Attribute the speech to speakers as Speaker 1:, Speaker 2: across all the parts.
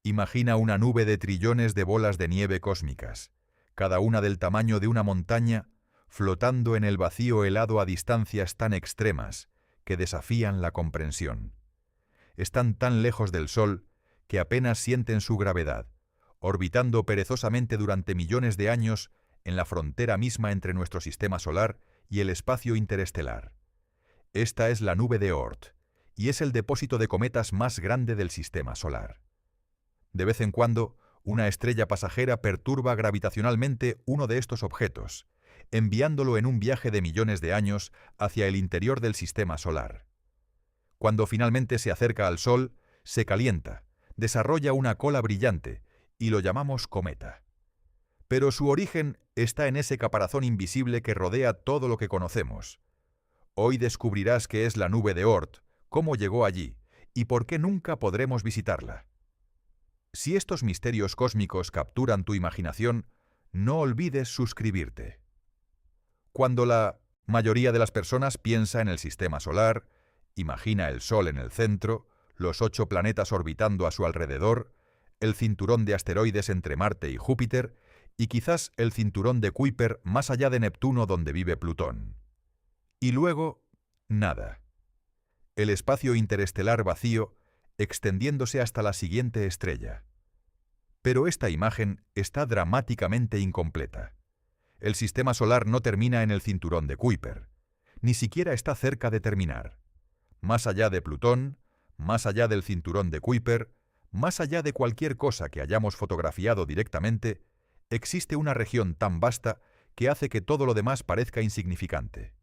Speaker 1: Imagina una nube de trillones de bolas de nieve cósmicas, cada una del tamaño de una montaña, flotando en el vacío helado a distancias tan extremas que desafían la comprensión. Están tan lejos del Sol que apenas sienten su gravedad, orbitando perezosamente durante millones de años en la frontera misma entre nuestro sistema solar y el espacio interestelar. Esta es la nube de Oort, y es el depósito de cometas más grande del sistema solar. De vez en cuando, una estrella pasajera perturba gravitacionalmente uno de estos objetos, enviándolo en un viaje de millones de años hacia el interior del sistema solar. Cuando finalmente se acerca al Sol, se calienta, desarrolla una cola brillante, y lo llamamos cometa. Pero su origen está en ese caparazón invisible que rodea todo lo que conocemos. Hoy descubrirás qué es la nube de Oort, cómo llegó allí, y por qué nunca podremos visitarla. Si estos misterios cósmicos capturan tu imaginación, no olvides suscribirte. Cuando la mayoría de las personas piensa en el sistema solar, imagina el Sol en el centro, los 8 planetas orbitando a su alrededor, el cinturón de asteroides entre Marte y Júpiter, y quizás el cinturón de Kuiper más allá de Neptuno donde vive Plutón. Y luego, nada. El espacio interestelar vacío, extendiéndose hasta la siguiente estrella. Pero esta imagen está dramáticamente incompleta. El sistema solar no termina en el cinturón de Kuiper. Ni siquiera está cerca de terminar. Más allá de Plutón, más allá del cinturón de Kuiper, más allá de cualquier cosa que hayamos fotografiado directamente, existe una región tan vasta que hace que todo lo demás parezca insignificante.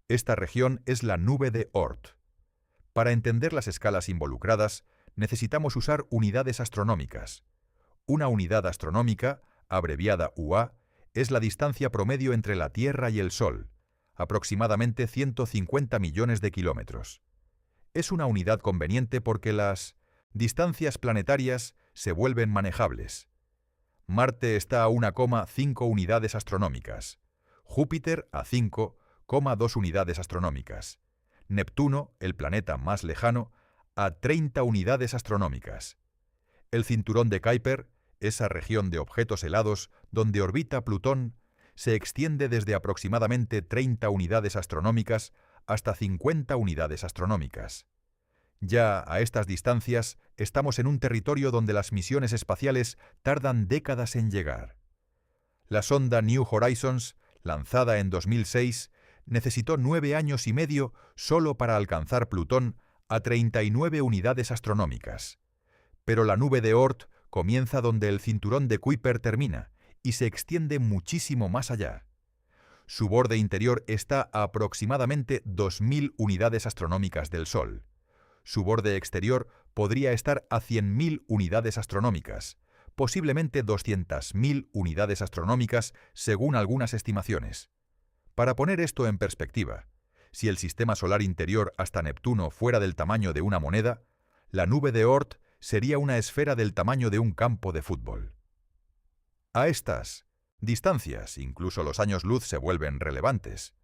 Speaker 1: Esta región es la nube de Oort. Para entender las escalas involucradas, necesitamos usar unidades astronómicas. Una unidad astronómica, abreviada UA, es la distancia promedio entre la Tierra y el Sol, aproximadamente 150 millones de kilómetros. Es una unidad conveniente porque las distancias planetarias se vuelven manejables. Marte está a 1,5 unidades astronómicas, Júpiter a 5,2 unidades astronómicas, Neptuno, el planeta más lejano, a 30 unidades astronómicas. El cinturón de Kuiper, esa región de objetos helados donde orbita Plutón, se extiende desde aproximadamente 30 unidades astronómicas hasta 50 unidades astronómicas. Ya a estas distancias estamos en un territorio donde las misiones espaciales tardan décadas en llegar. La sonda New Horizons, lanzada en 2006, necesitó 9 años y medio solo para alcanzar Plutón a 39 unidades astronómicas. Pero la nube de Oort comienza donde el cinturón de Kuiper termina y se extiende muchísimo más allá. Su borde interior está a aproximadamente 2.000 unidades astronómicas del Sol. Su borde exterior podría estar a 100.000 unidades astronómicas, posiblemente 200.000 unidades astronómicas según algunas estimaciones. Para poner esto en perspectiva, si el sistema solar interior hasta Neptuno fuera del tamaño de una moneda, la nube de Oort sería una esfera del tamaño de un campo de fútbol. A estas distancias, incluso los años luz se vuelven relevantes.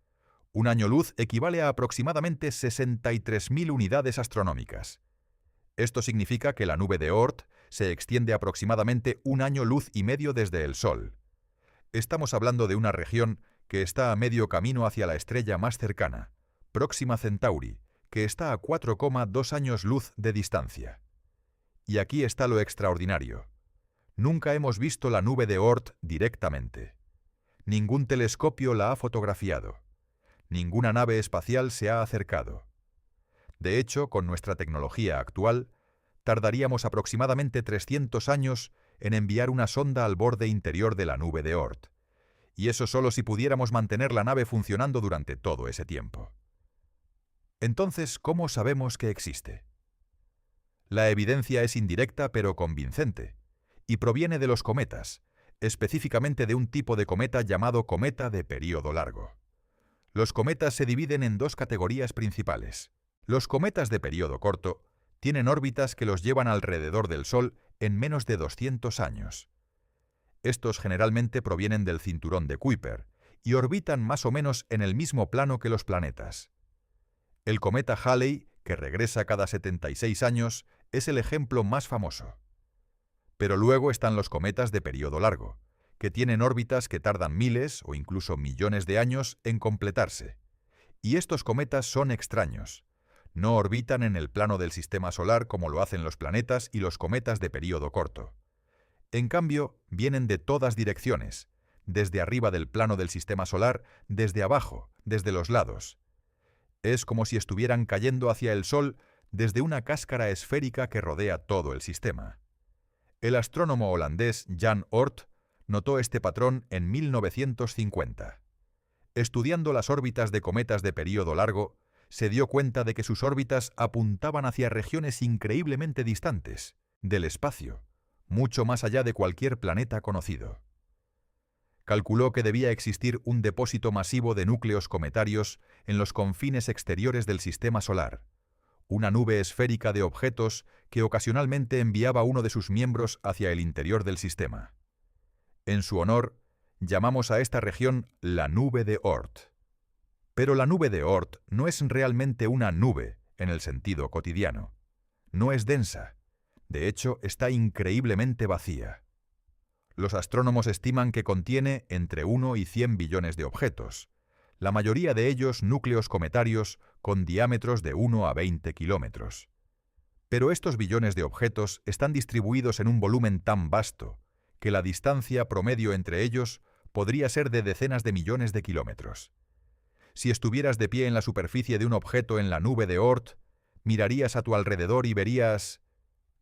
Speaker 1: Un año luz equivale a aproximadamente 63.000 unidades astronómicas. Esto significa que la nube de Oort se extiende aproximadamente un año luz y medio desde el Sol. Estamos hablando de una región que está a medio camino hacia la estrella más cercana, Próxima Centauri, que está a 4,2 años luz de distancia. Y aquí está lo extraordinario. Nunca hemos visto la nube de Oort directamente. Ningún telescopio la ha fotografiado. Ninguna nave espacial se ha acercado. De hecho, con nuestra tecnología actual, tardaríamos aproximadamente 300 años en enviar una sonda al borde interior de la nube de Oort. Y eso solo si pudiéramos mantener la nave funcionando durante todo ese tiempo. Entonces, ¿cómo sabemos que existe? La evidencia es indirecta pero convincente, y proviene de los cometas, específicamente de un tipo de cometa llamado cometa de período largo. Los cometas se dividen en 2 categorías principales. Los cometas de período corto tienen órbitas que los llevan alrededor del Sol en menos de 200 años. Estos generalmente provienen del cinturón de Kuiper y orbitan más o menos en el mismo plano que los planetas. El cometa Halley, que regresa cada 76 años, es el ejemplo más famoso. Pero luego están los cometas de período largo, que tienen órbitas que tardan miles o incluso millones de años en completarse. Y estos cometas son extraños. No orbitan en el plano del sistema solar como lo hacen los planetas y los cometas de período corto. En cambio, vienen de todas direcciones, desde arriba del plano del sistema solar, desde abajo, desde los lados. Es como si estuvieran cayendo hacia el Sol desde una cáscara esférica que rodea todo el sistema. El astrónomo holandés Jan Oort notó este patrón en 1950. Estudiando las órbitas de cometas de período largo, se dio cuenta de que sus órbitas apuntaban hacia regiones increíblemente distantes, del espacio, mucho más allá de cualquier planeta conocido. Calculó que debía existir un depósito masivo de núcleos cometarios en los confines exteriores del sistema solar, una nube esférica de objetos que ocasionalmente enviaba uno de sus miembros hacia el interior del sistema. En su honor, llamamos a esta región la nube de Oort. Pero la nube de Oort no es realmente una nube en el sentido cotidiano. No es densa. De hecho, está increíblemente vacía. Los astrónomos estiman que contiene entre 1 y 100 billones de objetos, la mayoría de ellos núcleos cometarios con diámetros de 1 a 20 kilómetros. Pero estos billones de objetos están distribuidos en un volumen tan vasto que la distancia promedio entre ellos podría ser de decenas de millones de kilómetros. Si estuvieras de pie en la superficie de un objeto en la nube de Oort, mirarías a tu alrededor y verías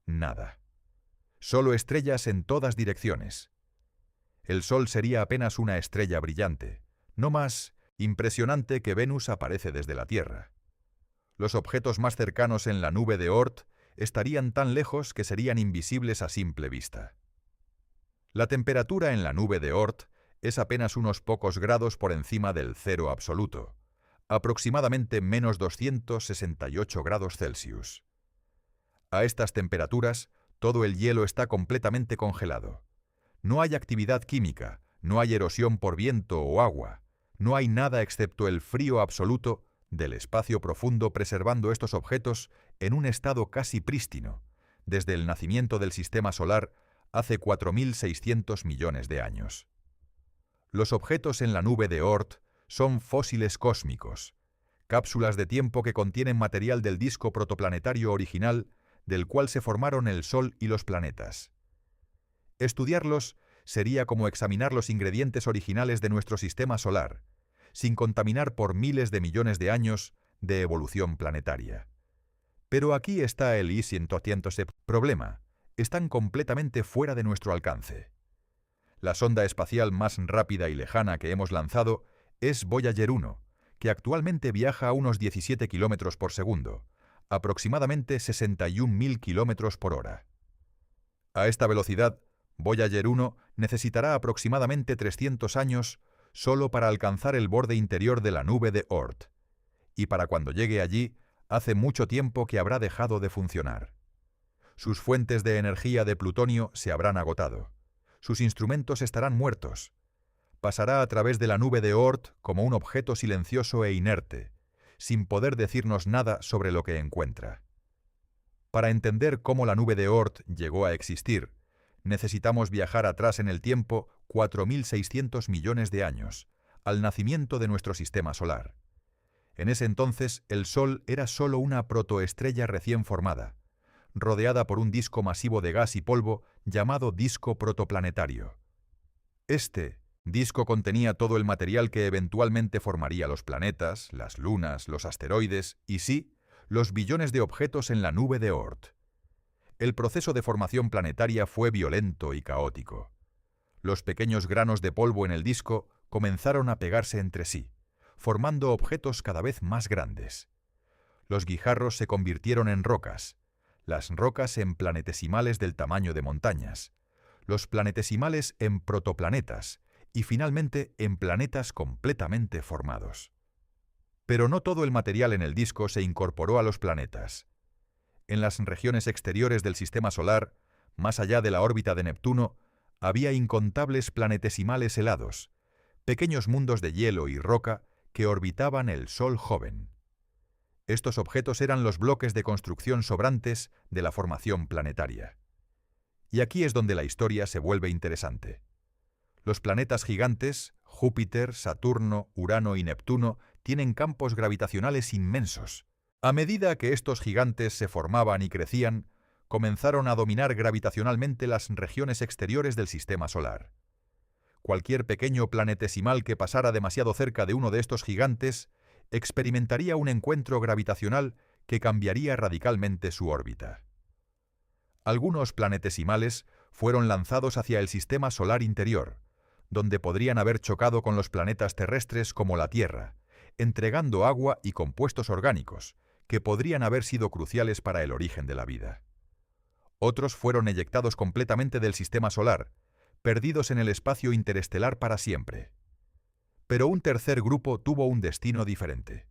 Speaker 1: nada. Solo estrellas en todas direcciones. El Sol sería apenas una estrella brillante, no más impresionante que Venus aparece desde la Tierra. Los objetos más cercanos en la nube de Oort estarían tan lejos que serían invisibles a simple vista. La temperatura en la nube de Oort es apenas unos pocos grados por encima del cero absoluto, aproximadamente menos 268 grados Celsius. A estas temperaturas, todo el hielo está completamente congelado. No hay actividad química, no hay erosión por viento o agua, no hay nada excepto el frío absoluto del espacio profundo preservando estos objetos en un estado casi prístino, desde el nacimiento del sistema solar hace 4.600 millones de años. Los objetos en la nube de Oort son fósiles cósmicos, cápsulas de tiempo que contienen material del disco protoplanetario original del cual se formaron el Sol y los planetas. Estudiarlos sería como examinar los ingredientes originales de nuestro sistema solar, sin contaminar por miles de millones de años de evolución planetaria. Pero aquí está el problema. Están completamente fuera de nuestro alcance. La sonda espacial más rápida y lejana que hemos lanzado es Voyager 1, que actualmente viaja a unos 17 kilómetros por segundo, aproximadamente 61.000 kilómetros por hora. A esta velocidad, Voyager 1 necesitará aproximadamente 300 años solo para alcanzar el borde interior de la nube de Oort, y para cuando llegue allí, hace mucho tiempo que habrá dejado de funcionar. Sus fuentes de energía de plutonio se habrán agotado. Sus instrumentos estarán muertos. Pasará a través de la nube de Oort como un objeto silencioso e inerte, sin poder decirnos nada sobre lo que encuentra. Para entender cómo la nube de Oort llegó a existir, necesitamos viajar atrás en el tiempo 4.600 millones de años, al nacimiento de nuestro sistema solar. En ese entonces, el Sol era solo una protoestrella recién formada, rodeada por un disco masivo de gas y polvo llamado disco protoplanetario. Este disco contenía todo el material que eventualmente formaría los planetas, las lunas, los asteroides y, sí, los billones de objetos en la nube de Oort. El proceso de formación planetaria fue violento y caótico. Los pequeños granos de polvo en el disco comenzaron a pegarse entre sí, formando objetos cada vez más grandes. Los guijarros se convirtieron en rocas, las rocas en planetesimales del tamaño de montañas, los planetesimales en protoplanetas y finalmente en planetas completamente formados. Pero no todo el material en el disco se incorporó a los planetas. En las regiones exteriores del sistema solar, más allá de la órbita de Neptuno, había incontables planetesimales helados, pequeños mundos de hielo y roca que orbitaban el Sol joven. Estos objetos eran los bloques de construcción sobrantes de la formación planetaria. Y aquí es donde la historia se vuelve interesante. Los planetas gigantes, Júpiter, Saturno, Urano y Neptuno, tienen campos gravitacionales inmensos. A medida que estos gigantes se formaban y crecían, comenzaron a dominar gravitacionalmente las regiones exteriores del sistema solar. Cualquier pequeño planetesimal que pasara demasiado cerca de uno de estos gigantes experimentaría un encuentro gravitacional que cambiaría radicalmente su órbita. Algunos planetesimales fueron lanzados hacia el sistema solar interior, donde podrían haber chocado con los planetas terrestres como la Tierra, entregando agua y compuestos orgánicos, que podrían haber sido cruciales para el origen de la vida. Otros fueron eyectados completamente del sistema solar, perdidos en el espacio interestelar para siempre. Pero un tercer grupo tuvo un destino diferente.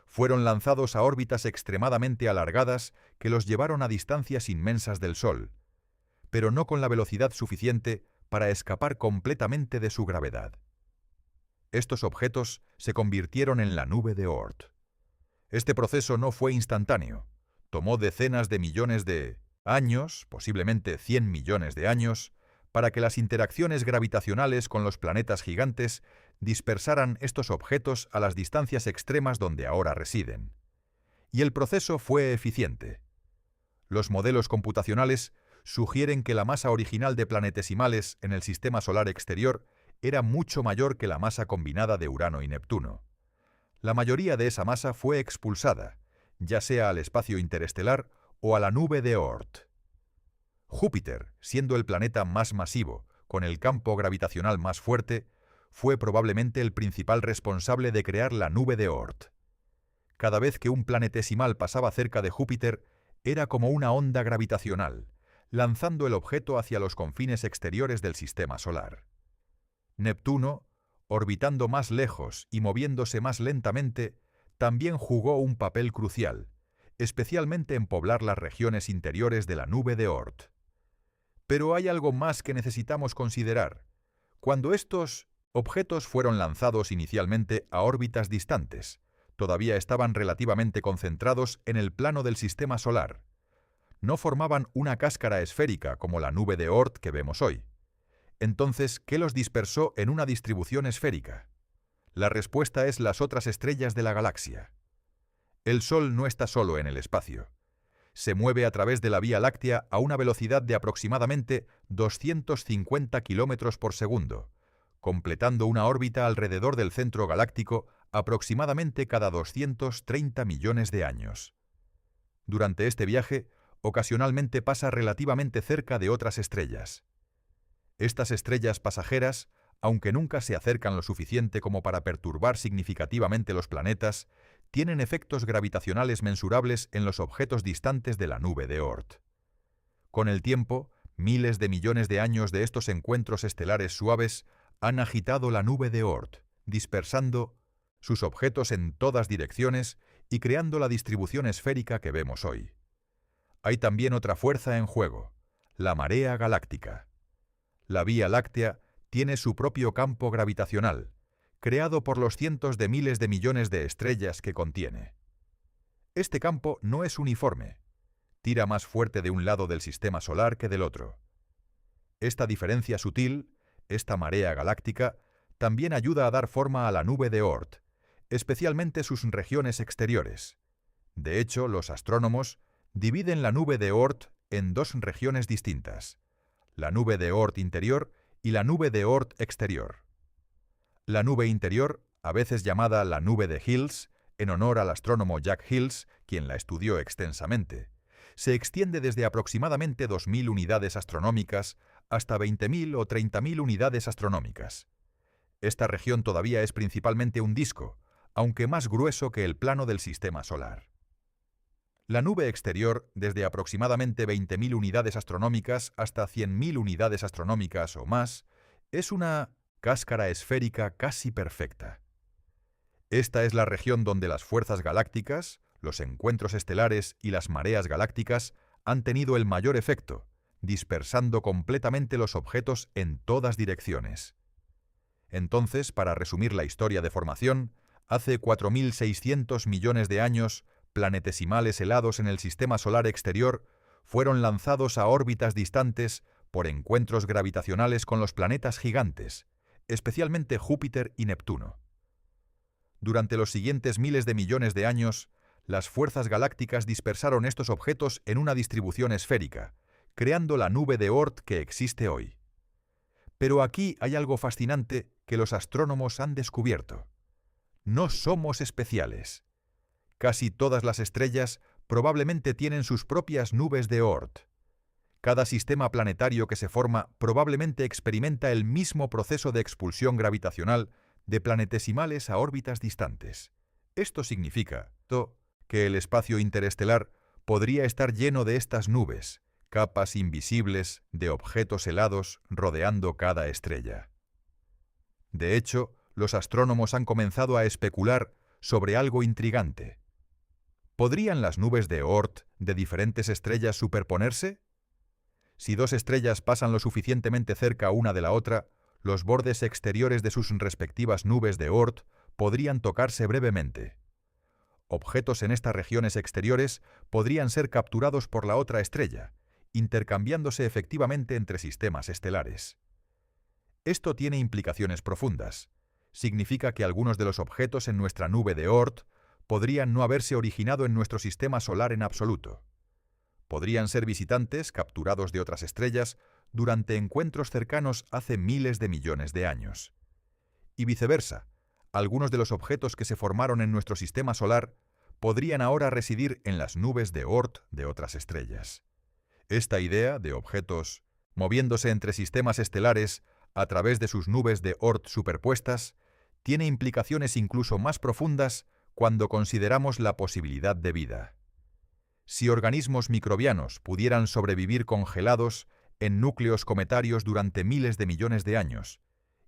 Speaker 1: Fueron lanzados a órbitas extremadamente alargadas que los llevaron a distancias inmensas del Sol, pero no con la velocidad suficiente para escapar completamente de su gravedad. Estos objetos se convirtieron en la nube de Oort. Este proceso no fue instantáneo. Tomó decenas de millones de años, posiblemente 100 millones de años, para que las interacciones gravitacionales con los planetas gigantes dispersaran estos objetos a las distancias extremas donde ahora residen. Y el proceso fue eficiente. Los modelos computacionales sugieren que la masa original de planetesimales en el sistema solar exterior era mucho mayor que la masa combinada de Urano y Neptuno. La mayoría de esa masa fue expulsada, ya sea al espacio interestelar o a la nube de Oort. Júpiter, siendo el planeta más masivo, con el campo gravitacional más fuerte, fue probablemente el principal responsable de crear la nube de Oort. Cada vez que un planetesimal pasaba cerca de Júpiter, era como una onda gravitacional, lanzando el objeto hacia los confines exteriores del sistema solar. Neptuno, orbitando más lejos y moviéndose más lentamente, también jugó un papel crucial, especialmente en poblar las regiones interiores de la nube de Oort. Pero hay algo más que necesitamos considerar. Cuando estos objetos fueron lanzados inicialmente a órbitas distantes, todavía estaban relativamente concentrados en el plano del sistema solar. No formaban una cáscara esférica como la nube de Oort que vemos hoy. Entonces, ¿qué los dispersó en una distribución esférica? La respuesta es las otras estrellas de la galaxia. El Sol no está solo en el espacio. Se mueve a través de la Vía Láctea a una velocidad de aproximadamente 250 km por segundo, completando una órbita alrededor del centro galáctico aproximadamente cada 230 millones de años. Durante este viaje, ocasionalmente pasa relativamente cerca de otras estrellas. Estas estrellas pasajeras, aunque nunca se acercan lo suficiente como para perturbar significativamente los planetas, tienen efectos gravitacionales mensurables en los objetos distantes de la nube de Oort. Con el tiempo, miles de millones de años de estos encuentros estelares suaves han agitado la nube de Oort, dispersando sus objetos en todas direcciones y creando la distribución esférica que vemos hoy. Hay también otra fuerza en juego, la marea galáctica. La Vía Láctea tiene su propio campo gravitacional, creado por los cientos de miles de millones de estrellas que contiene. Este campo no es uniforme, tira más fuerte de un lado del sistema solar que del otro. Esta diferencia sutil, esta marea galáctica, también ayuda a dar forma a la nube de Oort, especialmente sus regiones exteriores. De hecho, los astrónomos dividen la nube de Oort en dos regiones distintas, la nube de Oort interior y la nube de Oort exterior. La nube interior, a veces llamada la nube de Hills, en honor al astrónomo Jack Hills, quien la estudió extensamente, se extiende desde aproximadamente 2.000 unidades astronómicas hasta 20.000 o 30.000 unidades astronómicas. Esta región todavía es principalmente un disco, aunque más grueso que el plano del sistema solar. La nube exterior, desde aproximadamente 20.000 unidades astronómicas hasta 100.000 unidades astronómicas o más, es una cáscara esférica casi perfecta. Esta es la región donde las fuerzas galácticas, los encuentros estelares y las mareas galácticas han tenido el mayor efecto, dispersando completamente los objetos en todas direcciones. Entonces, para resumir la historia de formación, hace 4.600 millones de años, planetesimales helados en el sistema solar exterior fueron lanzados a órbitas distantes por encuentros gravitacionales con los planetas gigantes, especialmente Júpiter y Neptuno. Durante los siguientes miles de millones de años, las fuerzas galácticas dispersaron estos objetos en una distribución esférica, creando la nube de Oort que existe hoy. Pero aquí hay algo fascinante que los astrónomos han descubierto. No somos especiales. Casi todas las estrellas probablemente tienen sus propias nubes de Oort. Cada sistema planetario que se forma probablemente experimenta el mismo proceso de expulsión gravitacional de planetesimales a órbitas distantes. Esto significa que el espacio interestelar podría estar lleno de estas nubes, capas invisibles de objetos helados rodeando cada estrella. De hecho, los astrónomos han comenzado a especular sobre algo intrigante. ¿Podrían las nubes de Oort de diferentes estrellas superponerse? Si dos estrellas pasan lo suficientemente cerca una de la otra, los bordes exteriores de sus respectivas nubes de Oort podrían tocarse brevemente. Objetos en estas regiones exteriores podrían ser capturados por la otra estrella, intercambiándose efectivamente entre sistemas estelares. Esto tiene implicaciones profundas. Significa que algunos de los objetos en nuestra nube de Oort podrían no haberse originado en nuestro sistema solar en absoluto. Podrían ser visitantes capturados de otras estrellas durante encuentros cercanos hace miles de millones de años. Y viceversa, algunos de los objetos que se formaron en nuestro sistema solar podrían ahora residir en las nubes de Oort de otras estrellas. Esta idea de objetos moviéndose entre sistemas estelares a través de sus nubes de Oort superpuestas tiene implicaciones incluso más profundas cuando consideramos la posibilidad de vida. Si organismos microbianos pudieran sobrevivir congelados en núcleos cometarios durante miles de millones de años,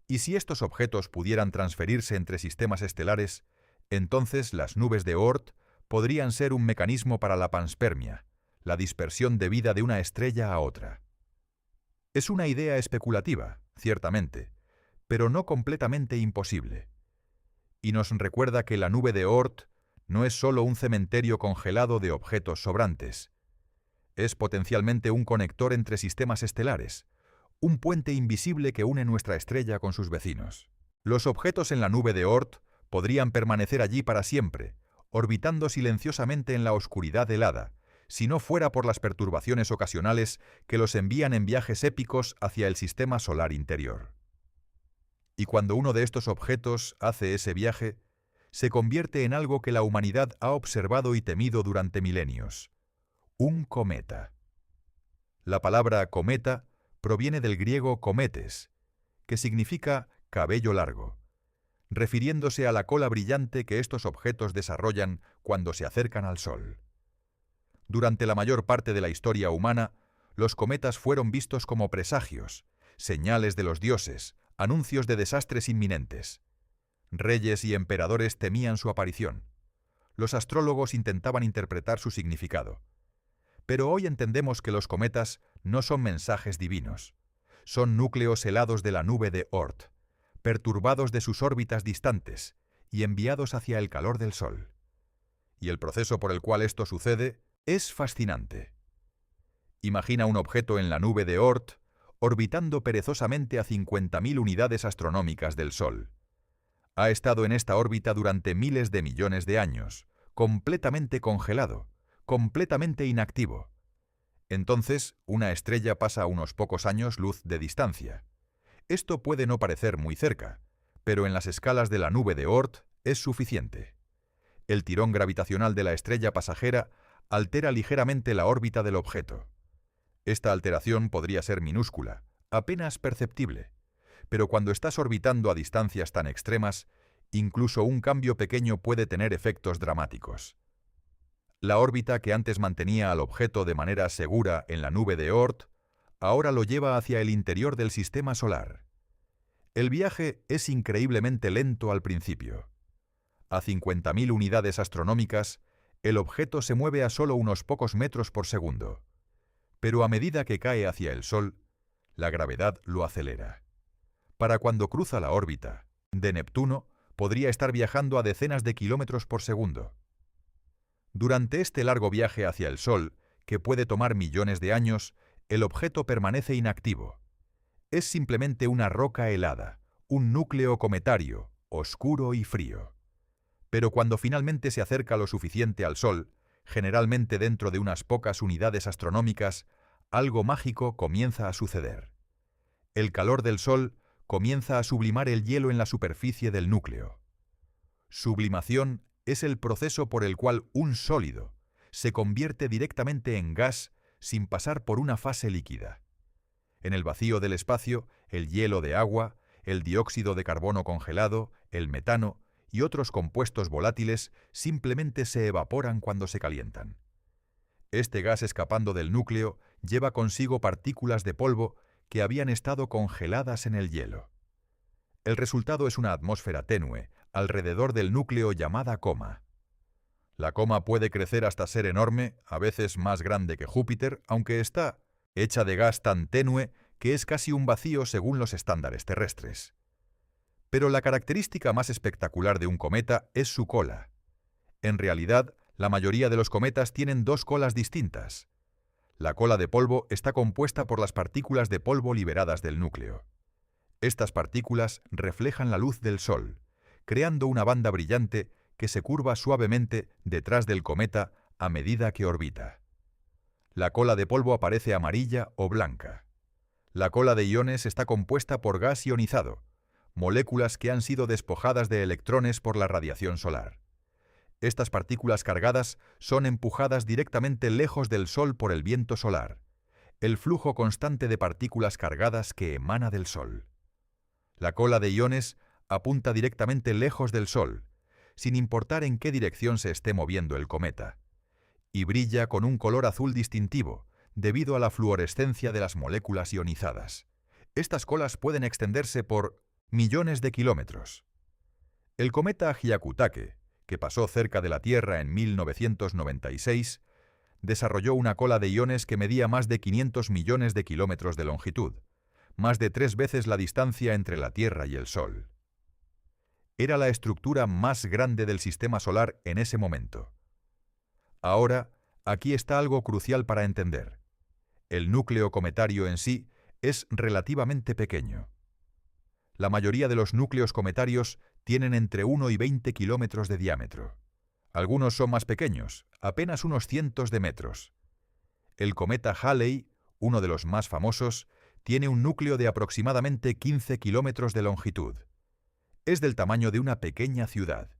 Speaker 1: y si estos objetos pudieran transferirse entre sistemas estelares, entonces las nubes de Oort podrían ser un mecanismo para la panspermia, la dispersión de vida de una estrella a otra. Es una idea especulativa, ciertamente, pero no completamente imposible. Y nos recuerda que la nube de Oort no es solo un cementerio congelado de objetos sobrantes. Es potencialmente un conector entre sistemas estelares, un puente invisible que une nuestra estrella con sus vecinos. Los objetos en la nube de Oort podrían permanecer allí para siempre, orbitando silenciosamente en la oscuridad helada, si no fuera por las perturbaciones ocasionales que los envían en viajes épicos hacia el sistema solar interior. Y cuando uno de estos objetos hace ese viaje, se convierte en algo que la humanidad ha observado y temido durante milenios: un cometa. La palabra cometa proviene del griego kometes, que significa cabello largo, refiriéndose a la cola brillante que estos objetos desarrollan cuando se acercan al Sol. Durante la mayor parte de la historia humana, los cometas fueron vistos como presagios, señales de los dioses, anuncios de desastres inminentes. Reyes y emperadores temían su aparición. Los astrólogos intentaban interpretar su significado. Pero hoy entendemos que los cometas no son mensajes divinos. Son núcleos helados de la nube de Oort, perturbados de sus órbitas distantes y enviados hacia el calor del Sol. Y el proceso por el cual esto sucede es fascinante. Imagina un objeto en la nube de Oort orbitando perezosamente a 50.000 unidades astronómicas del Sol. Ha estado en esta órbita durante miles de millones de años, completamente congelado, completamente inactivo. Entonces, una estrella pasa a unos pocos años luz de distancia. Esto puede no parecer muy cerca, pero en las escalas de la nube de Oort es suficiente. El tirón gravitacional de la estrella pasajera altera ligeramente la órbita del objeto. Esta alteración podría ser minúscula, apenas perceptible, pero cuando estás orbitando a distancias tan extremas, incluso un cambio pequeño puede tener efectos dramáticos. La órbita que antes mantenía al objeto de manera segura en la nube de Oort, ahora lo lleva hacia el interior del sistema solar. El viaje es increíblemente lento al principio. A 50.000 unidades astronómicas, el objeto se mueve a solo unos pocos metros por segundo. Pero a medida que cae hacia el Sol, la gravedad lo acelera. Para cuando cruza la órbita de Neptuno, podría estar viajando a decenas de kilómetros por segundo. Durante este largo viaje hacia el Sol, que puede tomar millones de años, el objeto permanece inactivo. Es simplemente una roca helada, un núcleo cometario, oscuro y frío. Pero cuando finalmente se acerca lo suficiente al Sol, generalmente dentro de unas pocas unidades astronómicas, algo mágico comienza a suceder. El calor del Sol comienza a sublimar el hielo en la superficie del núcleo. Sublimación es el proceso por el cual un sólido se convierte directamente en gas sin pasar por una fase líquida. En el vacío del espacio, el hielo de agua, el dióxido de carbono congelado, el metano y otros compuestos volátiles simplemente se evaporan cuando se calientan. Este gas escapando del núcleo lleva consigo partículas de polvo que habían estado congeladas en el hielo. El resultado es una atmósfera tenue alrededor del núcleo llamada coma. La coma puede crecer hasta ser enorme, a veces más grande que Júpiter, aunque está hecha de gas tan tenue que es casi un vacío según los estándares terrestres. Pero la característica más espectacular de un cometa es su cola. En realidad, la mayoría de los cometas tienen dos colas distintas. La cola de polvo está compuesta por las partículas de polvo liberadas del núcleo. Estas partículas reflejan la luz del Sol, creando una banda brillante que se curva suavemente detrás del cometa a medida que orbita. La cola de polvo aparece amarilla o blanca. La cola de iones está compuesta por gas ionizado, moléculas que han sido despojadas de electrones por la radiación solar. Estas partículas cargadas son empujadas directamente lejos del Sol por el viento solar, el flujo constante de partículas cargadas que emana del Sol. La cola de iones apunta directamente lejos del Sol, sin importar en qué dirección se esté moviendo el cometa, y brilla con un color azul distintivo, debido a la fluorescencia de las moléculas ionizadas. Estas colas pueden extenderse por millones de kilómetros. El cometa Hyakutake, que pasó cerca de la Tierra en 1996, desarrolló una cola de iones que medía más de 500 millones de kilómetros de longitud, más de 3 veces la distancia entre la Tierra y el Sol. Era la estructura más grande del sistema solar en ese momento. Ahora, aquí está algo crucial para entender. El núcleo cometario en sí es relativamente pequeño. La mayoría de los núcleos cometarios tienen entre 1 y 20 kilómetros de diámetro. Algunos son más pequeños, apenas unos cientos de metros. El cometa Halley, uno de los más famosos, tiene un núcleo de aproximadamente 15 kilómetros de longitud. Es del tamaño de una pequeña ciudad.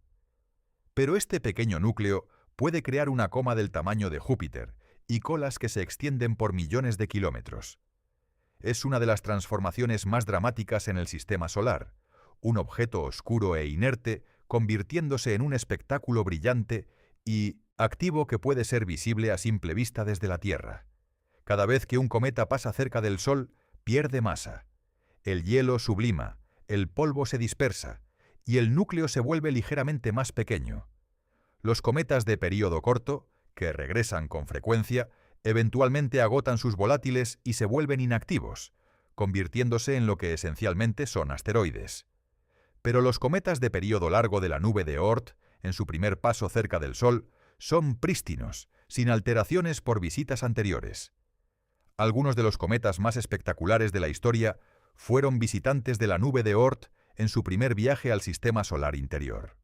Speaker 1: Pero este pequeño núcleo puede crear una coma del tamaño de Júpiter y colas que se extienden por millones de kilómetros. Es una de las transformaciones más dramáticas en el sistema solar, un objeto oscuro e inerte convirtiéndose en un espectáculo brillante y activo que puede ser visible a simple vista desde la Tierra. Cada vez que un cometa pasa cerca del Sol, pierde masa. El hielo sublima, el polvo se dispersa y el núcleo se vuelve ligeramente más pequeño. Los cometas de período corto, que regresan con frecuencia, eventualmente agotan sus volátiles y se vuelven inactivos, convirtiéndose en lo que esencialmente son asteroides. Pero los cometas de período largo de la nube de Oort, en su primer paso cerca del Sol, son prístinos, sin alteraciones por visitas anteriores. Algunos de los cometas más espectaculares de la historia fueron visitantes de la nube de Oort en su primer viaje al sistema solar interior.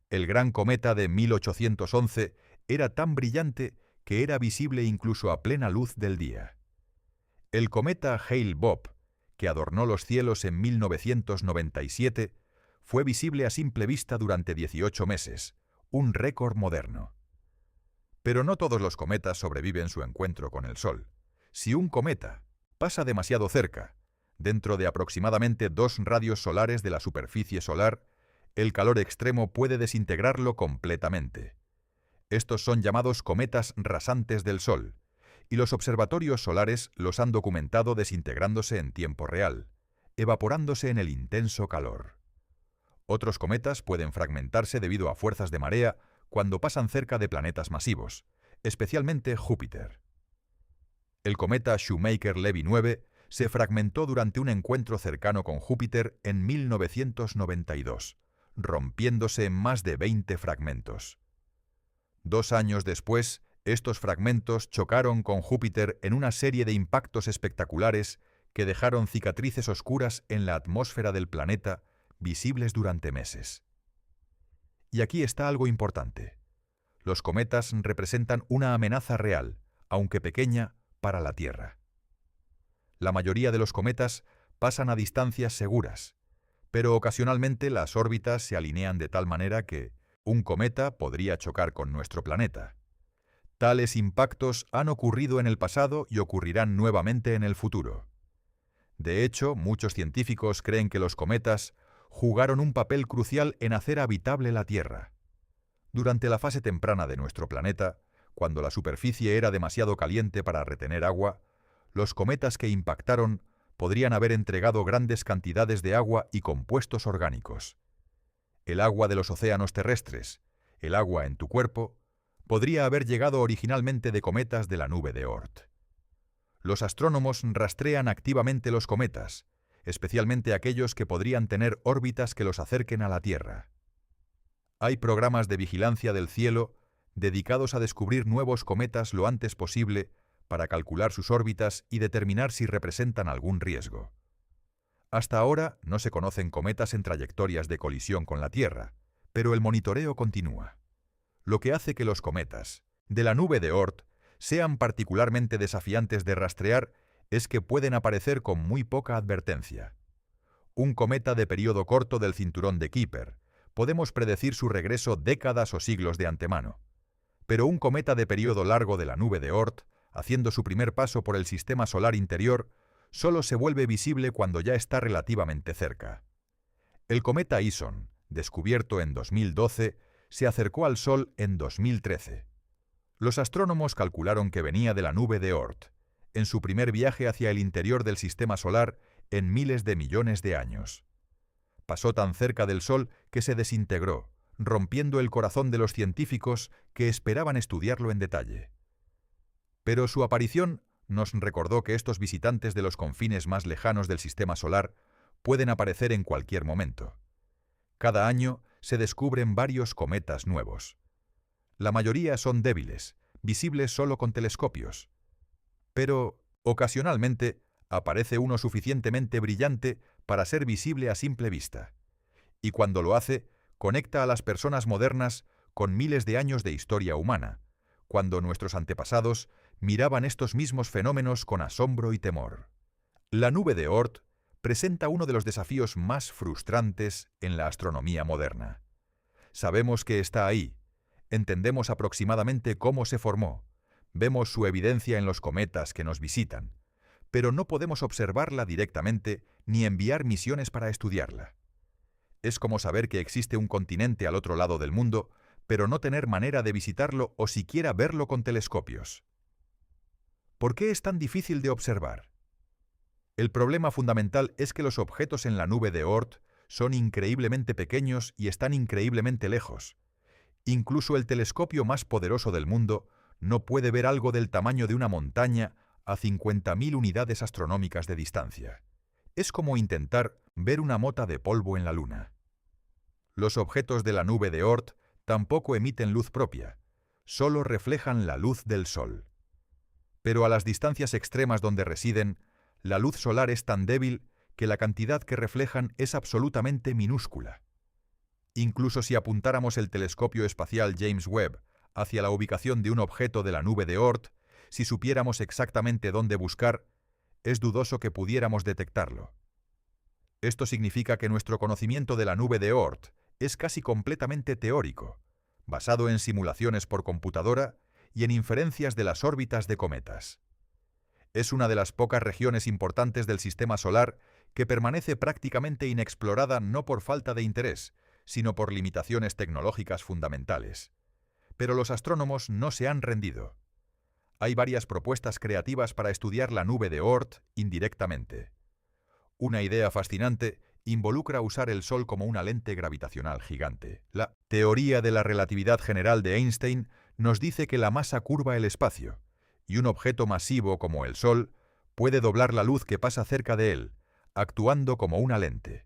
Speaker 1: El gran cometa de 1811 era tan brillante que era visible incluso a plena luz del día. El cometa Hale-Bopp, que adornó los cielos en 1997, fue visible a simple vista durante 18 meses, un récord moderno. Pero no todos los cometas sobreviven su encuentro con el Sol. Si un cometa pasa demasiado cerca, dentro de aproximadamente 2 radios solares de la superficie solar, el calor extremo puede desintegrarlo completamente. Estos son llamados cometas rasantes del Sol, y los observatorios solares los han documentado desintegrándose en tiempo real, evaporándose en el intenso calor. Otros cometas pueden fragmentarse debido a fuerzas de marea cuando pasan cerca de planetas masivos, especialmente Júpiter. El cometa Shoemaker-Levy 9 se fragmentó durante un encuentro cercano con Júpiter en 1992, rompiéndose en más de 20 fragmentos. 2 años después, Estos fragmentos chocaron con Júpiter en una serie de impactos espectaculares que dejaron cicatrices oscuras en la atmósfera del planeta, visibles durante meses. Y aquí está algo importante. Los cometas representan una amenaza real, aunque pequeña, para la Tierra. La mayoría de los cometas pasan a distancias seguras, pero ocasionalmente las órbitas se alinean de tal manera que un cometa podría chocar con nuestro planeta. Tales impactos han ocurrido en el pasado y ocurrirán nuevamente en el futuro. De hecho, muchos científicos creen que los cometas jugaron un papel crucial en hacer habitable la Tierra. Durante la fase temprana de nuestro planeta, cuando la superficie era demasiado caliente para retener agua, los cometas que impactaron podrían haber entregado grandes cantidades de agua y compuestos orgánicos. El agua de los océanos terrestres, el agua en tu cuerpo, podría haber llegado originalmente de cometas de la nube de Oort. Los astrónomos rastrean activamente los cometas, especialmente aquellos que podrían tener órbitas que los acerquen a la Tierra. Hay programas de vigilancia del cielo dedicados a descubrir nuevos cometas lo antes posible para calcular sus órbitas y determinar si representan algún riesgo. Hasta ahora no se conocen cometas en trayectorias de colisión con la Tierra, pero el monitoreo continúa. Lo que hace que los cometas de la nube de Oort sean particularmente desafiantes de rastrear es que pueden aparecer con muy poca advertencia. Un cometa de periodo corto del cinturón de Kuiper, podemos predecir su regreso décadas o siglos de antemano. Pero un cometa de periodo largo de la nube de Oort, haciendo su primer paso por el sistema solar interior, solo se vuelve visible cuando ya está relativamente cerca. El cometa Ison, descubierto en 2012, se acercó al Sol en 2013. Los astrónomos calcularon que venía de la nube de Oort, en su primer viaje hacia el interior del sistema solar en miles de millones de años. Pasó tan cerca del Sol que se desintegró, rompiendo el corazón de los científicos que esperaban estudiarlo en detalle. Pero su aparición nos recordó que estos visitantes de los confines más lejanos del sistema solar pueden aparecer en cualquier momento. Cada año se descubren varios cometas nuevos. La mayoría son débiles, visibles solo con telescopios. Pero, ocasionalmente, aparece uno suficientemente brillante para ser visible a simple vista. Y cuando lo hace, conecta a las personas modernas con miles de años de historia humana, cuando nuestros antepasados miraban estos mismos fenómenos con asombro y temor. La nube de Oort presenta uno de los desafíos más frustrantes en la astronomía moderna. Sabemos que está ahí, entendemos aproximadamente cómo se formó, vemos su evidencia en los cometas que nos visitan, pero no podemos observarla directamente ni enviar misiones para estudiarla. Es como saber que existe un continente al otro lado del mundo, pero no tener manera de visitarlo o siquiera verlo con telescopios. ¿Por qué es tan difícil de observar? El problema fundamental es que los objetos en la nube de Oort son increíblemente pequeños y están increíblemente lejos. Incluso el telescopio más poderoso del mundo no puede ver algo del tamaño de una montaña a 50.000 unidades astronómicas de distancia. Es como intentar ver una mota de polvo en la Luna. Los objetos de la nube de Oort tampoco emiten luz propia, solo reflejan la luz del Sol. Pero a las distancias extremas donde residen, la luz solar es tan débil que la cantidad que reflejan es absolutamente minúscula. Incluso si apuntáramos el telescopio espacial James Webb hacia la ubicación de un objeto de la nube de Oort, si supiéramos exactamente dónde buscar, es dudoso que pudiéramos detectarlo. Esto significa que nuestro conocimiento de la nube de Oort es casi completamente teórico, basado en simulaciones por computadora y en inferencias de las órbitas de cometas. Es una de las pocas regiones importantes del sistema solar que permanece prácticamente inexplorada no por falta de interés, sino por limitaciones tecnológicas fundamentales. Pero los astrónomos no se han rendido. Hay varias propuestas creativas para estudiar la nube de Oort indirectamente. Una idea fascinante involucra usar el Sol como una lente gravitacional gigante. La teoría de la relatividad general de Einstein nos dice que la masa curva el espacio, y un objeto masivo como el Sol puede doblar la luz que pasa cerca de él, actuando como una lente.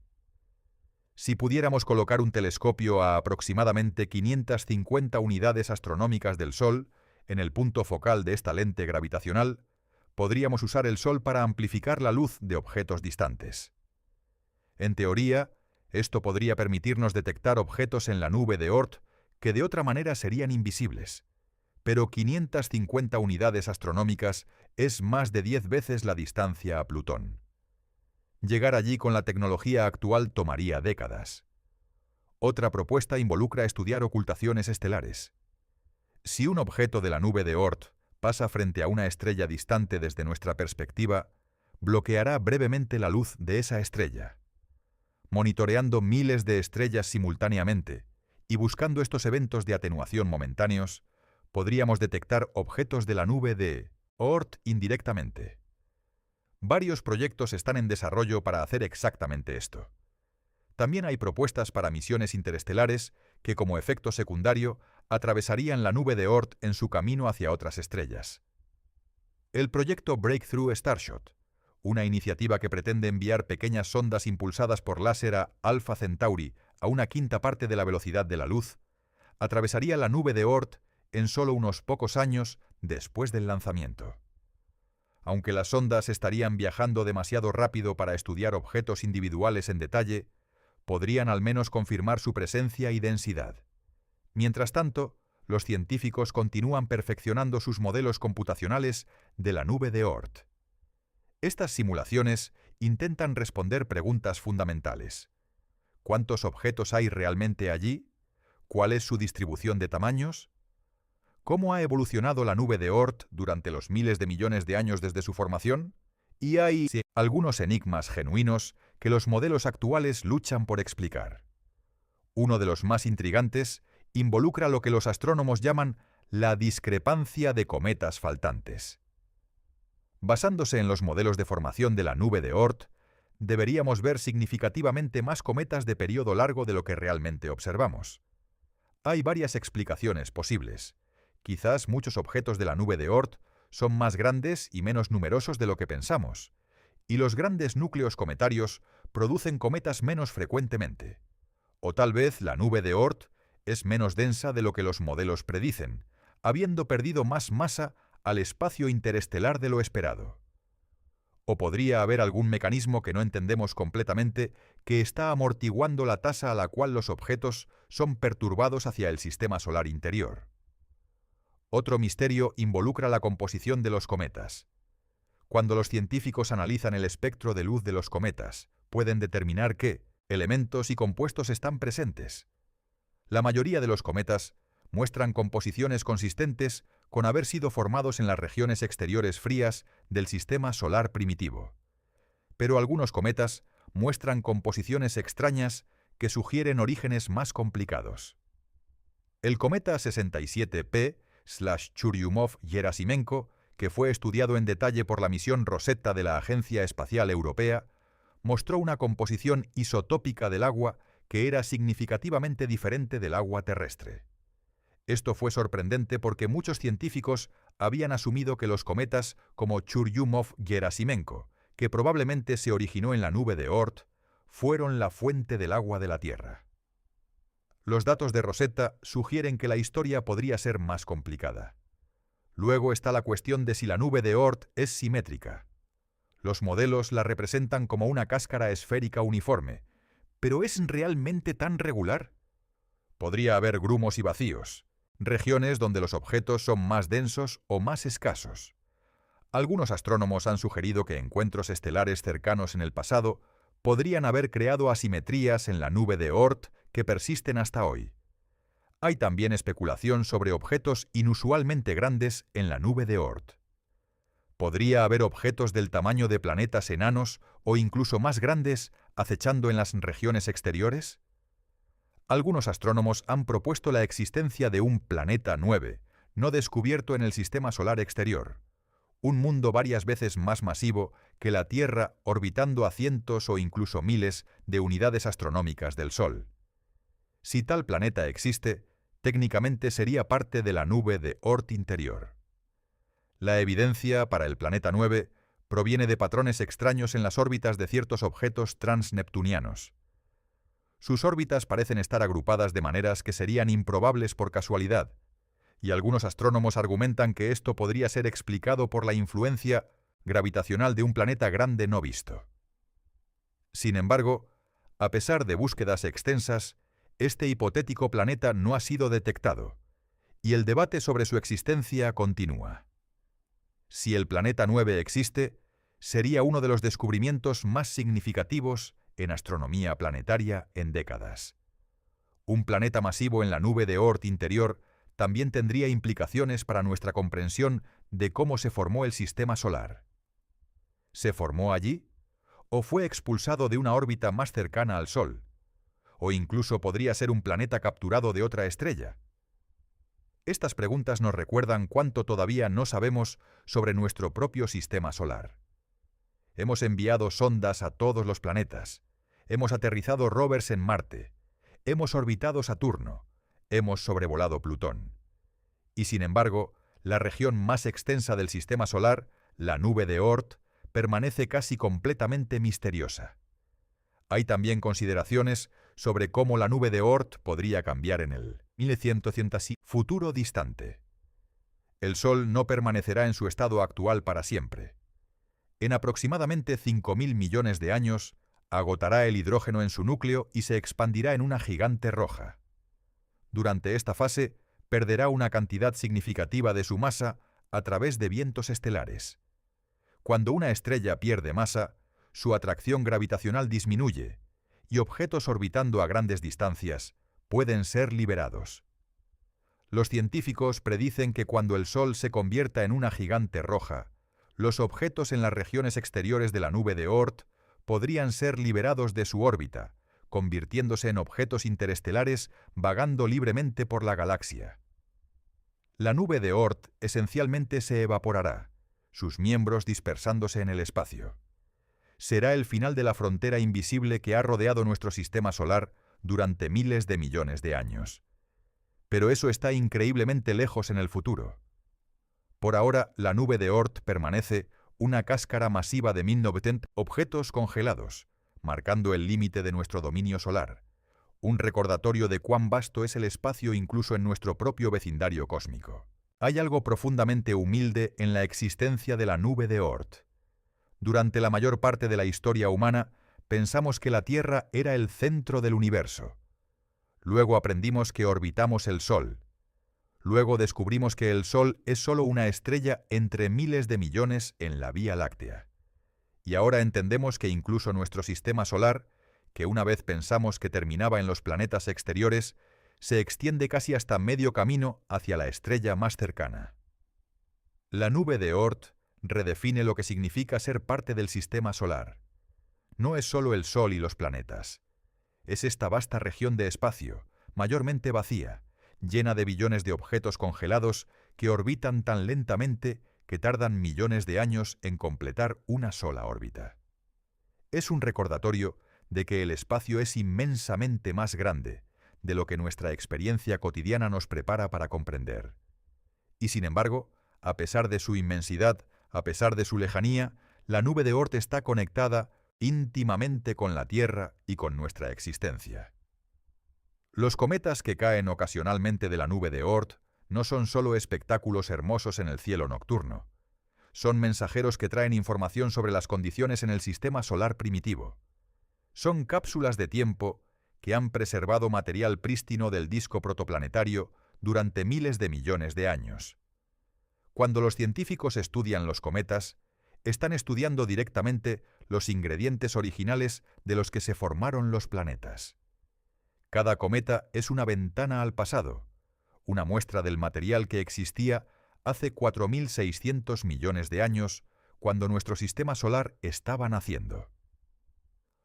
Speaker 1: Si pudiéramos colocar un telescopio a aproximadamente 550 unidades astronómicas del Sol, En el punto focal de esta lente gravitacional, podríamos usar el Sol para amplificar la luz de objetos distantes. En teoría, esto podría permitirnos detectar objetos en la nube de Oort que de otra manera serían invisibles. Pero 550 unidades astronómicas es más de 10 veces la distancia a Plutón. Llegar allí con la tecnología actual tomaría décadas. Otra propuesta involucra estudiar ocultaciones estelares. Si un objeto de la nube de Oort pasa frente a una estrella distante desde nuestra perspectiva, bloqueará brevemente la luz de esa estrella. Monitoreando miles de estrellas simultáneamente y buscando estos eventos de atenuación momentáneos, podríamos detectar objetos de la nube de Oort indirectamente. Varios proyectos están en desarrollo para hacer exactamente esto. También hay propuestas para misiones interestelares que, como efecto secundario, atravesarían la nube de Oort en su camino hacia otras estrellas. El proyecto Breakthrough Starshot, una iniciativa que pretende enviar pequeñas sondas impulsadas por láser a Alpha Centauri a una quinta parte de la velocidad de la luz, atravesaría la nube de Oort en solo unos pocos años después del lanzamiento. Aunque las sondas estarían viajando demasiado rápido para estudiar objetos individuales en detalle, podrían al menos confirmar su presencia y densidad. Mientras tanto, los científicos continúan perfeccionando sus modelos computacionales de la nube de Oort. Estas simulaciones intentan responder preguntas fundamentales. ¿Cuántos objetos hay realmente allí? ¿Cuál es su distribución de tamaños? ¿Cómo ha evolucionado la nube de Oort durante los miles de millones de años desde su formación? Y hay algunos enigmas genuinos que los modelos actuales luchan por explicar. Uno de los más intrigantes involucra lo que los astrónomos llaman la discrepancia de cometas faltantes. Basándose en los modelos de formación de la nube de Oort, deberíamos ver significativamente más cometas de periodo largo de lo que realmente observamos. Hay varias explicaciones posibles. Quizás muchos objetos de la nube de Oort son más grandes y menos numerosos de lo que pensamos, y los grandes núcleos cometarios producen cometas menos frecuentemente. O tal vez la nube de Oort es menos densa de lo que los modelos predicen, habiendo perdido más masa al espacio interestelar de lo esperado. O podría haber algún mecanismo que no entendemos completamente que está amortiguando la tasa a la cual los objetos son perturbados hacia el sistema solar interior. Otro misterio involucra la composición de los cometas. Cuando los científicos analizan el espectro de luz de los cometas, pueden determinar qué elementos y compuestos están presentes. La mayoría de los cometas muestran composiciones consistentes con haber sido formados en las regiones exteriores frías del sistema solar primitivo. Pero algunos cometas muestran composiciones extrañas que sugieren orígenes más complicados. El cometa 67P/Churyumov-Gerasimenko, que fue estudiado en detalle por la misión Rosetta de la Agencia Espacial Europea, mostró una composición isotópica del agua que era significativamente diferente del agua terrestre. Esto fue sorprendente porque muchos científicos habían asumido que los cometas como Churyumov-Gerasimenko, que probablemente se originó en la nube de Oort, fueron la fuente del agua de la Tierra. Los datos de Rosetta sugieren que la historia podría ser más complicada. Luego está la cuestión de si la nube de Oort es simétrica. Los modelos la representan como una cáscara esférica uniforme, pero ¿es realmente tan regular? Podría haber grumos y vacíos, regiones donde los objetos son más densos o más escasos. Algunos astrónomos han sugerido que encuentros estelares cercanos en el pasado podrían haber creado asimetrías en la nube de Oort que persisten hasta hoy. Hay también especulación sobre objetos inusualmente grandes en la nube de Oort. ¿Podría haber objetos del tamaño de planetas enanos o incluso más grandes acechando en las regiones exteriores? Algunos astrónomos han propuesto la existencia de un planeta 9, no descubierto en el sistema solar exterior, un mundo varias veces más masivo que la Tierra orbitando a cientos o incluso miles de unidades astronómicas del Sol. Si tal planeta existe, técnicamente sería parte de la nube de Oort interior. La evidencia para el planeta 9 proviene de patrones extraños en las órbitas de ciertos objetos transneptunianos. Sus órbitas parecen estar agrupadas de maneras que serían improbables por casualidad, y algunos astrónomos argumentan que esto podría ser explicado por la influencia gravitacional de un planeta grande no visto. Sin embargo, a pesar de búsquedas extensas, este hipotético planeta no ha sido detectado, y el debate sobre su existencia continúa. Si el planeta 9 existe, sería uno de los descubrimientos más significativos en astronomía planetaria en décadas. Un planeta masivo en la nube de Oort interior también tendría implicaciones para nuestra comprensión de cómo se formó el sistema solar. ¿Se formó allí? ¿O fue expulsado de una órbita más cercana al Sol? ¿O incluso podría ser un planeta capturado de otra estrella? Estas preguntas nos recuerdan cuánto todavía no sabemos sobre nuestro propio sistema solar. Hemos enviado sondas a todos los planetas, hemos aterrizado rovers en Marte, hemos orbitado Saturno, hemos sobrevolado Plutón. Y sin embargo, la región más extensa del sistema solar, la nube de Oort, permanece casi completamente misteriosa. Hay también consideraciones sobre cómo la nube de Oort podría cambiar en el 1100 futuro distante. El Sol no permanecerá en su estado actual para siempre. En aproximadamente 5.000 millones de años, agotará el hidrógeno en su núcleo y se expandirá en una gigante roja. Durante esta fase, perderá una cantidad significativa de su masa a través de vientos estelares. Cuando una estrella pierde masa, su atracción gravitacional disminuye, y objetos orbitando a grandes distancias pueden ser liberados. Los científicos predicen que cuando el Sol se convierta en una gigante roja, los objetos en las regiones exteriores de la nube de Oort podrían ser liberados de su órbita, convirtiéndose en objetos interestelares vagando libremente por la galaxia. La nube de Oort esencialmente se evaporará, sus miembros dispersándose en el espacio. Será el final de la frontera invisible que ha rodeado nuestro sistema solar durante miles de millones de años. Pero eso está increíblemente lejos en el futuro. Por ahora, la nube de Oort permanece una cáscara masiva de 1900 objetos congelados, marcando el límite de nuestro dominio solar, un recordatorio de cuán vasto es el espacio incluso en nuestro propio vecindario cósmico. Hay algo profundamente humilde en la existencia de la nube de Oort. Durante la mayor parte de la historia humana, pensamos que la Tierra era el centro del universo. Luego aprendimos que orbitamos el Sol. Luego descubrimos que el Sol es solo una estrella entre miles de millones en la Vía Láctea. Y ahora entendemos que incluso nuestro sistema solar, que una vez pensamos que terminaba en los planetas exteriores, se extiende casi hasta medio camino hacia la estrella más cercana. La nube de Oort redefine lo que significa ser parte del sistema solar. No es solo el Sol y los planetas. Es esta vasta región de espacio, mayormente vacía, llena de billones de objetos congelados que orbitan tan lentamente que tardan millones de años en completar una sola órbita. Es un recordatorio de que el espacio es inmensamente más grande de lo que nuestra experiencia cotidiana nos prepara para comprender. Y sin embargo, a pesar de su inmensidad, a pesar de su lejanía, la nube de Oort está conectada íntimamente con la Tierra y con nuestra existencia. Los cometas que caen ocasionalmente de la nube de Oort no son solo espectáculos hermosos en el cielo nocturno. Son mensajeros que traen información sobre las condiciones en el sistema solar primitivo. Son cápsulas de tiempo que han preservado material prístino del disco protoplanetario durante miles de millones de años. Cuando los científicos estudian los cometas, están estudiando directamente los ingredientes originales de los que se formaron los planetas. Cada cometa es una ventana al pasado, una muestra del material que existía hace 4.600 millones de años, cuando nuestro sistema solar estaba naciendo.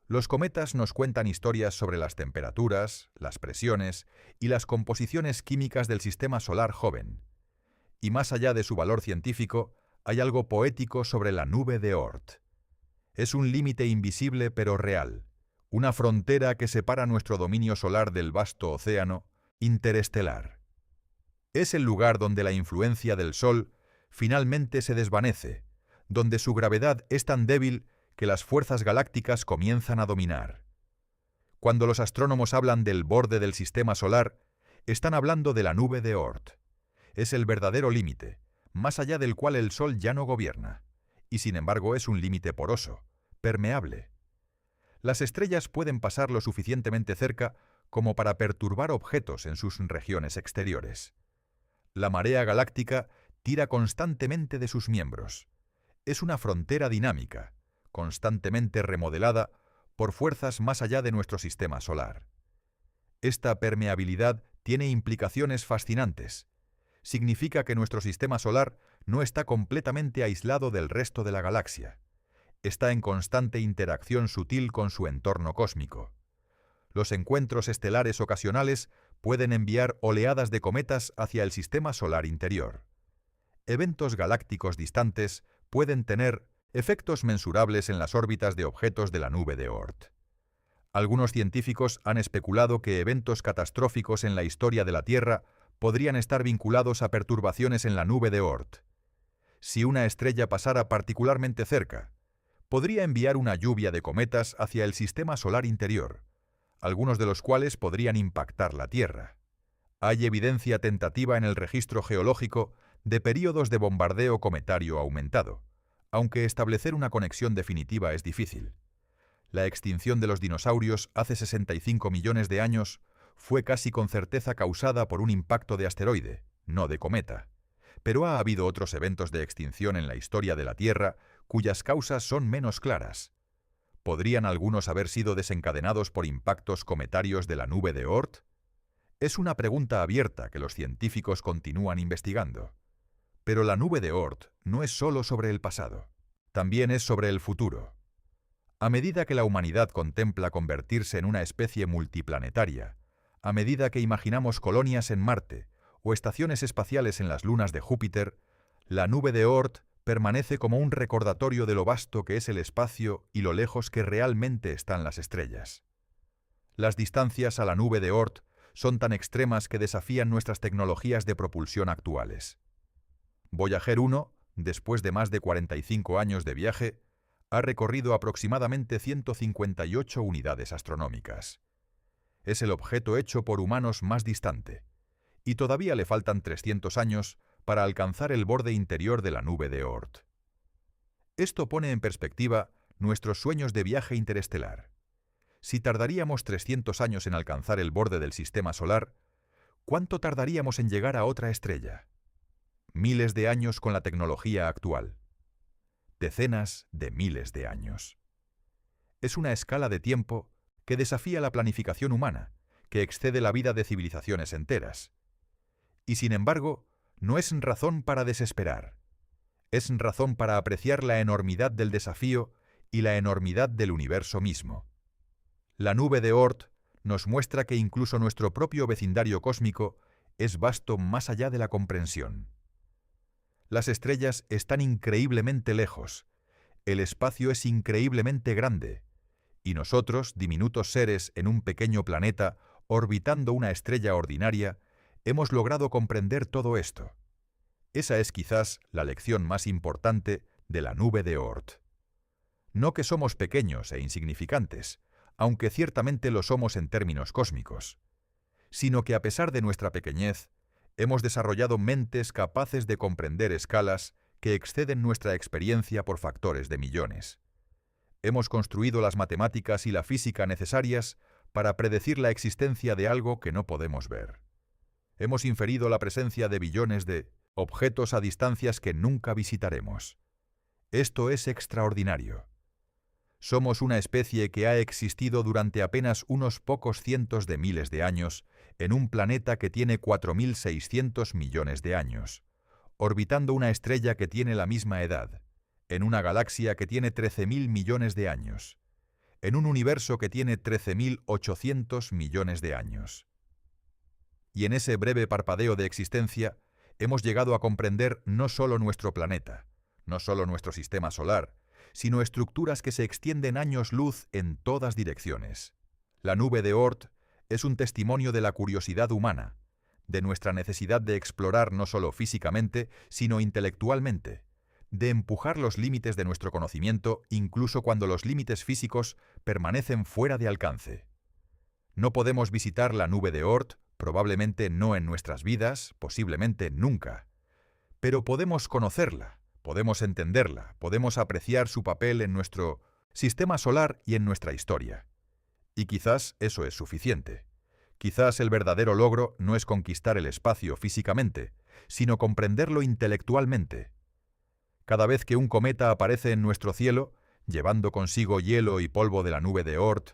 Speaker 1: Los cometas nos cuentan historias sobre las temperaturas, las presiones y las composiciones químicas del sistema solar joven. Y más allá de su valor científico, hay algo poético sobre la nube de Oort. Es un límite invisible pero real, una frontera que separa nuestro dominio solar del vasto océano interestelar. Es el lugar donde la influencia del Sol finalmente se desvanece, donde su gravedad es tan débil que las fuerzas galácticas comienzan a dominar. Cuando los astrónomos hablan del borde del sistema solar, están hablando de la nube de Oort. Es el verdadero límite, más allá del cual el Sol ya no gobierna, y sin embargo es un límite poroso, permeable. Las estrellas pueden pasar lo suficientemente cerca como para perturbar objetos en sus regiones exteriores. La marea galáctica tira constantemente de sus miembros. Es una frontera dinámica, constantemente remodelada por fuerzas más allá de nuestro sistema solar. Esta permeabilidad tiene implicaciones fascinantes. Significa que nuestro sistema solar no está completamente aislado del resto de la galaxia. Está en constante interacción sutil con su entorno cósmico. Los encuentros estelares ocasionales pueden enviar oleadas de cometas hacia el sistema solar interior. Eventos galácticos distantes pueden tener efectos mensurables en las órbitas de objetos de la nube de Oort. Algunos científicos han especulado que eventos catastróficos en la historia de la Tierra podrían estar vinculados a perturbaciones en la nube de Oort. Si una estrella pasara particularmente cerca, podría enviar una lluvia de cometas hacia el sistema solar interior, algunos de los cuales podrían impactar la Tierra. Hay evidencia tentativa en el registro geológico de períodos de bombardeo cometario aumentado, aunque establecer una conexión definitiva es difícil. La extinción de los dinosaurios hace 65 millones de años fue casi con certeza causada por un impacto de asteroide, no de cometa. Pero ha habido otros eventos de extinción en la historia de la Tierra cuyas causas son menos claras. ¿Podrían algunos haber sido desencadenados por impactos cometarios de la nube de Oort? Es una pregunta abierta que los científicos continúan investigando. Pero la nube de Oort no es solo sobre el pasado, también es sobre el futuro. A medida que la humanidad contempla convertirse en una especie multiplanetaria, a medida que imaginamos colonias en Marte o estaciones espaciales en las lunas de Júpiter, la nube de Oort permanece como un recordatorio de lo vasto que es el espacio y lo lejos que realmente están las estrellas. Las distancias a la nube de Oort son tan extremas que desafían nuestras tecnologías de propulsión actuales. Voyager 1, después de más de 45 años de viaje, ha recorrido aproximadamente 158 unidades astronómicas. Es el objeto hecho por humanos más distante, y todavía le faltan 300 años para alcanzar el borde interior de la nube de Oort. Esto pone en perspectiva nuestros sueños de viaje interestelar. Si tardaríamos 300 años en alcanzar el borde del sistema solar, ¿cuánto tardaríamos en llegar a otra estrella? Miles de años con la tecnología actual. Decenas de miles de años. Es una escala de tiempo que desafía la planificación humana, que excede la vida de civilizaciones enteras. Y sin embargo, no es razón para desesperar. Es razón para apreciar la enormidad del desafío y la enormidad del universo mismo. La nube de Oort nos muestra que incluso nuestro propio vecindario cósmico es vasto más allá de la comprensión. Las estrellas están increíblemente lejos, el espacio es increíblemente grande, y nosotros, diminutos seres en un pequeño planeta orbitando una estrella ordinaria, hemos logrado comprender todo esto. Esa es quizás la lección más importante de la nube de Oort. No que somos pequeños e insignificantes, aunque ciertamente lo somos en términos cósmicos, sino que a pesar de nuestra pequeñez, hemos desarrollado mentes capaces de comprender escalas que exceden nuestra experiencia por factores de millones. Hemos construido las matemáticas y la física necesarias para predecir la existencia de algo que no podemos ver. Hemos inferido la presencia de billones de objetos a distancias que nunca visitaremos. Esto es extraordinario. Somos una especie que ha existido durante apenas unos pocos cientos de miles de años en un planeta que tiene 4.600 millones de años, orbitando una estrella que tiene la misma edad, en una galaxia que tiene 13.000 millones de años, en un universo que tiene 13.800 millones de años. Y en ese breve parpadeo de existencia, hemos llegado a comprender no solo nuestro planeta, no solo nuestro sistema solar, sino estructuras que se extienden años luz en todas direcciones. La nube de Oort es un testimonio de la curiosidad humana, de nuestra necesidad de explorar no solo físicamente, sino intelectualmente, de empujar los límites de nuestro conocimiento incluso cuando los límites físicos permanecen fuera de alcance. No podemos visitar la nube de Oort Probablemente no en nuestras vidas, posiblemente nunca. Pero podemos conocerla, podemos entenderla, podemos apreciar su papel en nuestro sistema solar y en nuestra historia. Y quizás eso es suficiente. Quizás el verdadero logro no es conquistar el espacio físicamente, sino comprenderlo intelectualmente. Cada vez que un cometa aparece en nuestro cielo, llevando consigo hielo y polvo de la nube de Oort,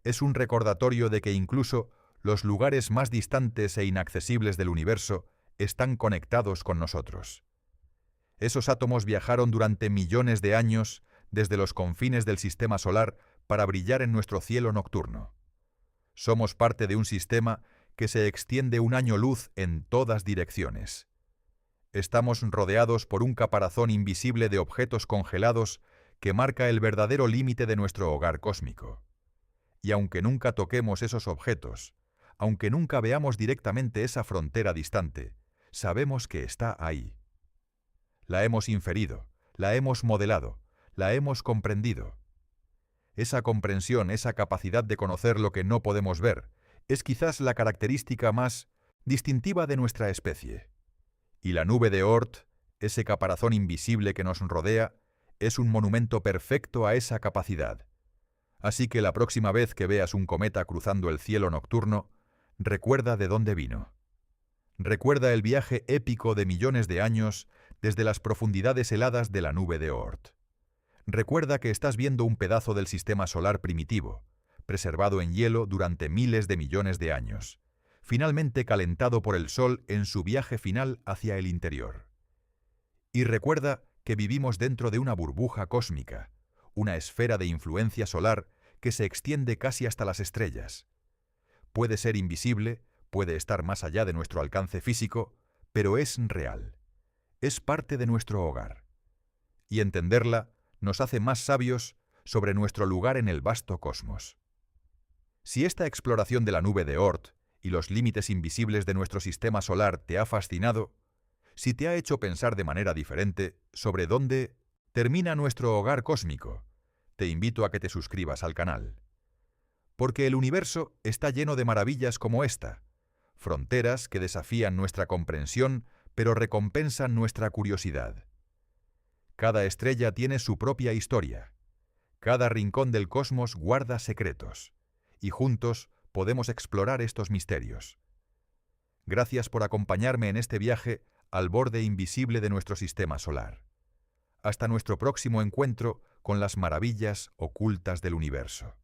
Speaker 1: es un recordatorio de que incluso los lugares más distantes e inaccesibles del universo están conectados con nosotros. Esos átomos viajaron durante millones de años desde los confines del sistema solar para brillar en nuestro cielo nocturno. Somos parte de un sistema que se extiende un año luz en todas direcciones. Estamos rodeados por un caparazón invisible de objetos congelados que marca el verdadero límite de nuestro hogar cósmico. Y aunque nunca toquemos esos objetos, aunque nunca veamos directamente esa frontera distante, sabemos que está ahí. La hemos inferido, la hemos modelado, la hemos comprendido. Esa comprensión, esa capacidad de conocer lo que no podemos ver, es quizás la característica más distintiva de nuestra especie. Y la nube de Oort, ese caparazón invisible que nos rodea, es un monumento perfecto a esa capacidad. Así que la próxima vez que veas un cometa cruzando el cielo nocturno, recuerda de dónde vino. Recuerda el viaje épico de millones de años desde las profundidades heladas de la nube de Oort. Recuerda que estás viendo un pedazo del sistema solar primitivo, preservado en hielo durante miles de millones de años, finalmente calentado por el Sol en su viaje final hacia el interior. Y recuerda que vivimos dentro de una burbuja cósmica, una esfera de influencia solar que se extiende casi hasta las estrellas. Puede ser invisible, puede estar más allá de nuestro alcance físico, pero es real. Es parte de nuestro hogar. Y entenderla nos hace más sabios sobre nuestro lugar en el vasto cosmos. Si esta exploración de la nube de Oort y los límites invisibles de nuestro sistema solar te ha fascinado, si te ha hecho pensar de manera diferente sobre dónde termina nuestro hogar cósmico, te invito a que te suscribas al canal. Porque el universo está lleno de maravillas como esta, fronteras que desafían nuestra comprensión pero recompensan nuestra curiosidad. Cada estrella tiene su propia historia. Cada rincón del cosmos guarda secretos, y juntos podemos explorar estos misterios. Gracias por acompañarme en este viaje al borde invisible de nuestro sistema solar. Hasta nuestro próximo encuentro con las maravillas ocultas del universo.